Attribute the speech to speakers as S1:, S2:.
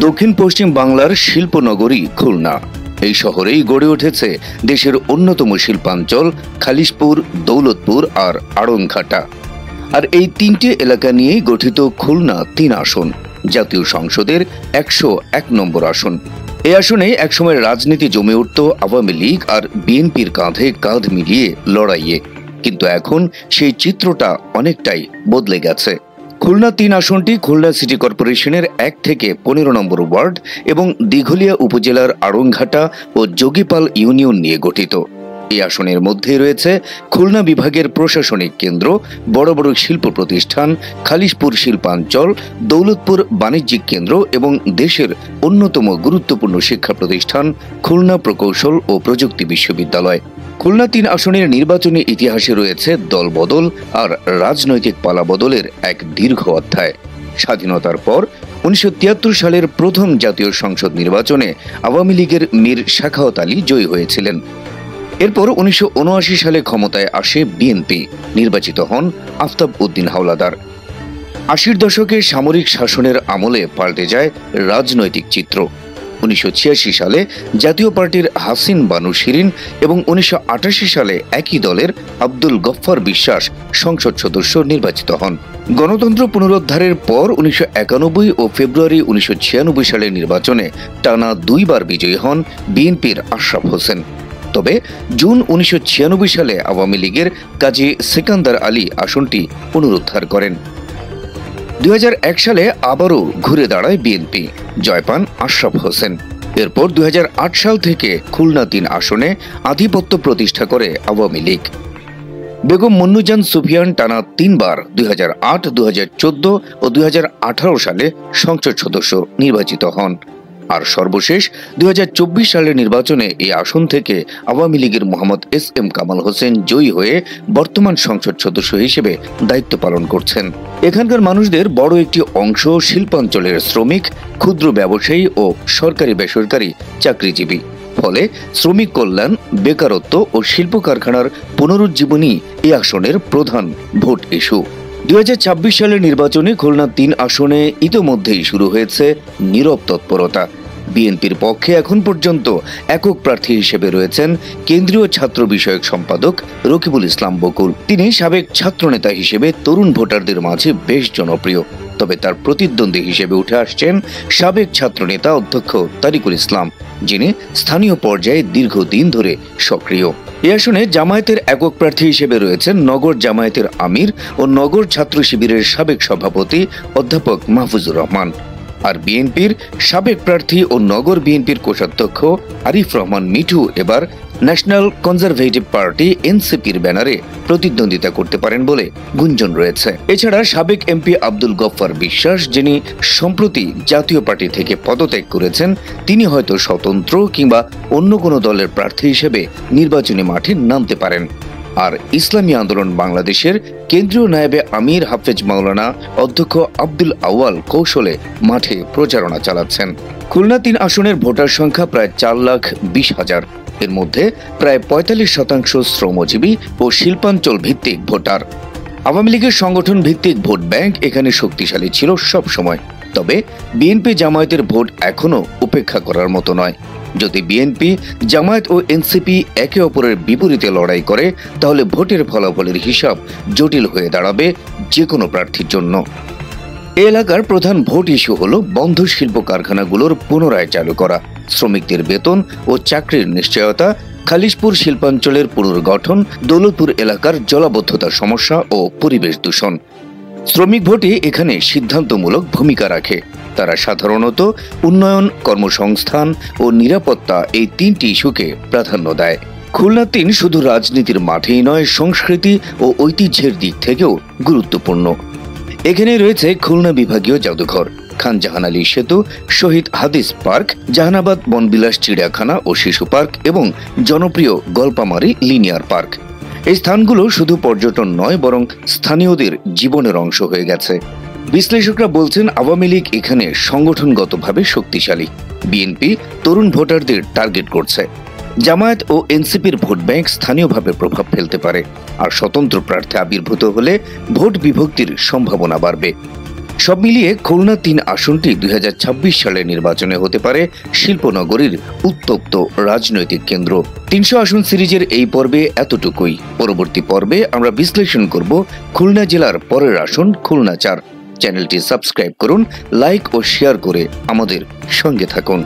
S1: দক্ষিণ পশ্চিম বাংলার শিল্পনগরী খুলনা। এই শহরেই গড়ে উঠেছে দেশের অন্যতম শিল্পাঞ্চল খালিশপুর, দৌলতপুর আর আড়ংঘাটা। আর এই তিনটি এলাকা নিয়েই গঠিত খুলনা ৩ আসন, জাতীয় সংসদের ১০১ নম্বর আসন। এই আসনে একসময় রাজনীতি জমে উঠত আওয়ামী লীগ আর বিএনপির কাঁধে কাঁধ মিলিয়ে লড়াইয়ে, কিন্তু এখন সেই চিত্রটা অনেকটাই বদলে গেছে। খুলনা ৩ আসনটি খুলনা সিটি কর্পোরেশনের ১ থেকে ১৫ নম্বর ওয়ার্ড এবং দিঘলিয়া উপজেলার আড়ংঘাটা ও যোগীপাল ইউনিয়ন নিয়ে গঠিত। এই আসনের মধ্যে রয়েছে খুলনা বিভাগের প্রশাসনিক কেন্দ্র, বড় বড় শিল্প প্রতিষ্ঠান, খালিশপুর শিল্পাঞ্চল, দৌলতপুর বাণিজ্যিক কেন্দ্র এবং দেশের অন্যতম গুরুত্বপূর্ণ শিক্ষা প্রতিষ্ঠান খুলনা প্রকৌশল ও প্রযুক্তি বিশ্ববিদ্যালয়। খুলনা ৩ আসনের নির্বাচনী ইতিহাসে রয়েছে দলবদল আর রাজনৈতিক পালাবদলের এক দীর্ঘ অধ্যায়। স্বাধীনতার পর ১৯৭৩ সালের প্রথম জাতীয় সংসদ নির্বাচনে আওয়ামী লীগের মীর সাখাওয়াত আলী জয়ী হয়েছিলেন। এরপর ১৯৭৯ সালে ক্ষমতায় আসে বিএনপি, নির্বাচিত হন আফতাব উদ্দিন হাওলাদার। ৮০ দশকে সামরিক শাসনের আমলে পাল্টে যায় রাজনৈতিক চিত্র। ১৯৮৬ সালে জাতীয় পার্টির হাসিন বানু শিরিন এবং ১৯৮৮ সালে একই দলের আব্দুল গফফার বিশ্বাস সংসদ সদস্য নির্বাচিত হন। গণতন্ত্র পুনরুদ্ধারের পর ১৯৯১ ও ফেব্রুয়ারি ১৯৯৬ সালের নির্বাচনে টানা ২ বার বিজয়ী হন বিএনপির আশরাফ হোসেন। তবে জুন ১৯৯৬ সালে আওয়ামী লীগের কাজী সেকান্দার আলী আসনটি পুনরুদ্ধার করেন। ২০০১ সালে আবারও ঘুরে দাঁড়ায় বিএনপি, জয় পান আশরাফ হোসেন। এরপর ২০০৮ সাল থেকে খুলনা ৩ আসনে আধিপত্য প্রতিষ্ঠা করে আওয়ামী লীগ। বেগম মুন্নুজান সুফিয়ান টানা ৩ বার ২০০৮, ২০১৪ ও ২০১৮ সালে সংসদ সদস্য নির্বাচিত হন। আর সর্বশেষ ২০২৪ সালের নির্বাচনে এই আসন থেকে আওয়ামী লীগের মোহাম্মদ এস.এম. কামাল হোসেন জয়ী হয়ে বর্তমান সংসদ সদস্য হিসেবে দায়িত্ব পালন করছেন। এখানকার মানুষদের বড় একটি অংশ শিল্পাঞ্চলের শ্রমিক, ক্ষুদ্র ব্যবসায়ী ও সরকারি বেসরকারি চাকরিজীবী। ফলে শ্রমিক কল্যাণ, বেকারত্ব ও শিল্প কারখানার পুনরুজ্জীবনী এই আসনের প্রধান ভোট ইস্যু। ২০২৬ সালের নির্বাচনে খুলনা ৩ আসনে ইতোমধ্যেই শুরু হয়েছে নীরব তৎপরতা। বিএনপির পক্ষে এখন পর্যন্ত একক প্রার্থী হিসেবে রয়েছেন কেন্দ্রীয় ছাত্র বিষয়ক সম্পাদক রকিবুল ইসলাম বকুল। তিনি সাবেক ছাত্রনেতা হিসেবে তরুণ ভোটারদের মাঝে বেশ জনপ্রিয়। তবে তার প্রতিদ্বন্দ্বী হিসেবে উঠে আসছেন সাবেক ছাত্রনেতা অধ্যক্ষ তারিকুল ইসলাম, যিনি স্থানীয় পর্যায়ে দীর্ঘদিন ধরে সক্রিয়। এই আসনে জামায়াতের একক প্রার্থী হিসেবে রয়েছেন নগর জামায়াতের আমির ও নগর ছাত্র শিবিরের সাবেক সভাপতি অধ্যাপক মাহফুজুর রহমান। আর বিএনপির সাবেক প্রার্থী ও নগর বিএনপির কোষাধ্যক্ষ আরিফ রহমান মিঠু এবার ন্যাশনাল কনজারভেটিভ পার্টি এনসিপির ব্যানারে প্রতিদ্বন্দ্বিতা করতে পারেন বলে গুঞ্জন রয়েছে। এছাড়া সাবেক এমপি আব্দুল গফফার বিশ্বাস, যিনি সম্প্রতি জাতীয় পার্টি থেকে পদত্যাগ করেছেন, তিনি হয়তো স্বতন্ত্র কিংবা অন্য কোনো দলের প্রার্থী হিসেবে নির্বাচনী মাঠে নামতে পারেন। আর ইসলামী আন্দোলন বাংলাদেশের কেন্দ্রীয় নায়েবে আমির হাফেজ মাওলানা অধ্যক্ষ আব্দুল আউয়াল কৌশলে মাঠে প্রচারণা চালাচ্ছেন। খুলনা ৩ আসনের ভোটার সংখ্যা প্রায় ৪,২০,০০০। এর মধ্যে প্রায় ৪৫% শ্রমজীবী ও শিল্পাঞ্চল ভিত্তিক ভোটার। আওয়ামী লীগের সংগঠন ভিত্তিক ভোট ব্যাংক এখানে শক্তিশালী ছিল সব সময়। তবে বিএনপি জামায়াতের ভোট এখনো উপেক্ষা করার মতো নয়। যদি বিএনপি, জামায়াত ও এনসিপি একে অপরের বিপরীতে লড়াই করে, তাহলে ভোটের ফলাফলের হিসাব জটিল হয়ে দাঁড়াবে যে কোনো প্রার্থীর জন্য। এই এলাকার প্রধান ভোট ইস্যু হল বন্ধ শিল্প কারখানাগুলোর পুনরায় চালু করা, শ্রমিকদের বেতন ও চাকরির নিশ্চয়তা, খালিশপুর শিল্পাঞ্চলের পুনর্গঠন, দৌলতপুর এলাকার জলাবদ্ধতার সমস্যা ও পরিবেশ দূষণ। শ্রমিক ভোটে এখানে সিদ্ধান্তমূলক ভূমিকা রাখে। তারা সাধারণত উন্নয়ন, কর্মসংস্থান ও নিরাপত্তা এই 3টি ইস্যুকে প্রাধান্য দেয়। খুলনা ৩ শুধু রাজনীতির মাঠেই নয়, সংস্কৃতি ও ঐতিহ্যের দিক থেকেও গুরুত্বপূর্ণ। এখানে রয়েছে খুলনা বিভাগীয় জাদুঘর, খান জাহান আলী সেতু, শহীদ হাদিস পার্ক, জাহানাবাদ বনবিলাস চিড়িয়াখানা ও শিশু পার্ক এবং জনপ্রিয় গল্পামারি লিনিয়ার পার্ক। এই স্থানগুলো শুধু পর্যটন নয়, বরং স্থানীয়দের জীবনের অংশ হয়ে গেছে। বিশ্লেষকরা বলছেন আওয়ামী লীগ এখানে সংগঠনগতভাবে শক্তিশালী, বিএনপি তরুণ ভোটারদের টার্গেট করছে, জামায়াত ও এনসিপির ভোট ব্যাংক স্থানীয়ভাবে প্রভাব ফেলতে পারে, আর স্বতন্ত্র প্রার্থী আবির্ভূত হলে ভোট বিভক্তির সম্ভাবনা বাড়বে। সব মিলিয়ে খুলনা ৩ আসনটি ২০২৬ সালের নির্বাচনে হতে পারে শিল্পনগরীর উত্তপ্ত রাজনৈতিক কেন্দ্র। ৩০০ আসন সিরিজের এই পর্বে এতটুকুই। পরবর্তী পর্বে আমরা বিশ্লেষণ করব খুলনা জেলার পরের আসন খুলনা ৪। চ্যানেলটি সাবস্ক্রাইব করুন, লাইক ও শেয়ার করে আমাদের সঙ্গে থাকুন।